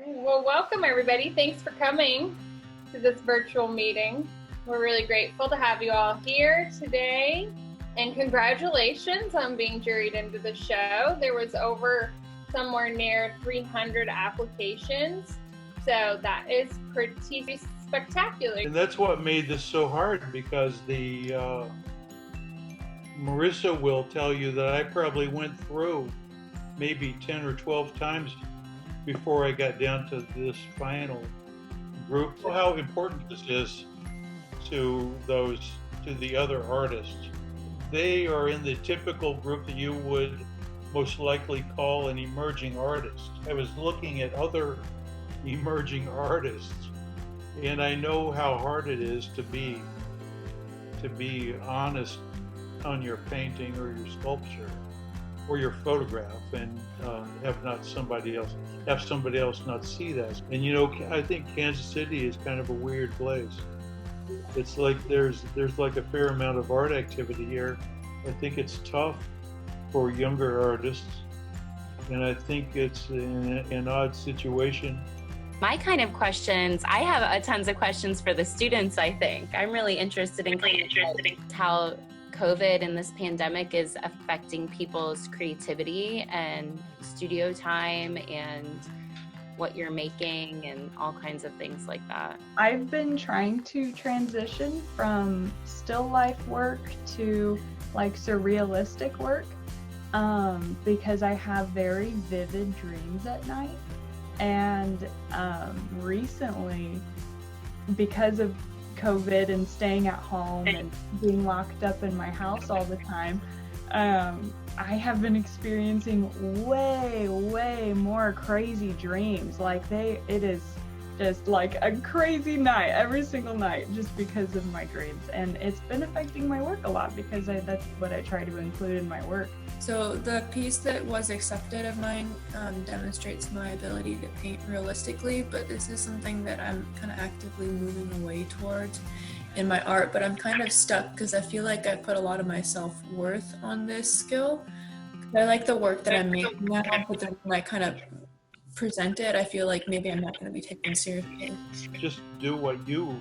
Well, welcome everybody. Thanks for coming to this virtual meeting. We're really grateful to have you all here today. And congratulations on being juried into the show. There was over somewhere near 300 applications. So that is pretty spectacular. And that's what made this so hard, because Marissa will tell you that I probably went through maybe 10 or 12 times before I got down to this final group. So how important this is to the other artists. They are in the typical group that you would most likely call an emerging artist. I was looking at other emerging artists, and I know how hard it is to be honest on your painting or your sculpture or your photograph, and have somebody else not see that. And I think Kansas City is kind of a weird place. It's like there's like a fair amount of art activity here. I think it's tough for younger artists, and I think it's an odd situation. My kind of questions, I have tons of questions for the students, I think. I'm really interested in how COVID and this pandemic is affecting people's creativity and studio time and what you're making and all kinds of things like that. I've been trying to transition from still life work to like surrealistic work because I have very vivid dreams at night. And recently, because of COVID and staying at home and being locked up in my house all the time, I have been experiencing way more crazy dreams. It is just like a crazy night every single night just because of my dreams. And it's been affecting my work a lot because that's what I try to include in my work. So the piece that was accepted of mine demonstrates my ability to paint realistically, but this is something that I'm kind of actively moving away towards in my art, but I'm kind of stuck because I feel like I put a lot of my self-worth on this skill. I like the work that I'm making now, but then when I kind of present it, I feel like maybe I'm not going to be taken seriously. Just do what you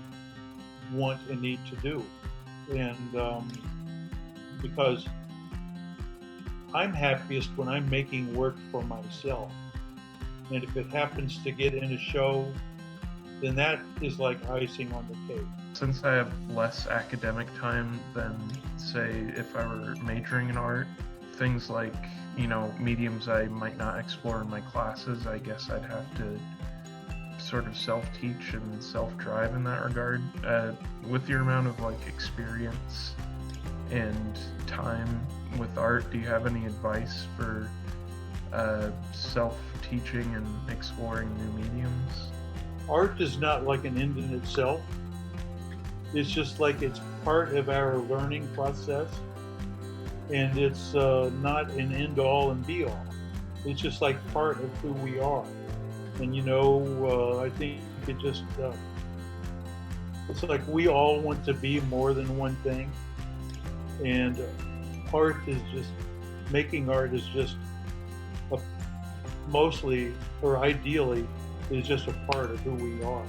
want and need to do, and because I'm happiest when I'm making work for myself, and if it happens to get in a show, then that is like icing on the cake. Since I have less academic time than, say, if I were majoring in art, things like, mediums I might not explore in my classes, I guess I'd have to sort of self-teach and self-drive in that regard. With your amount of experience and time with art, do you have any advice for self-teaching and exploring new mediums? Art is not like an end in itself. It's just like it's part of our learning process, and it's not an end all and be all. It's just like part of who we are. And I think it's like we all want to be more than one thing, and making art is just mostly, or ideally, is just a part of who we are.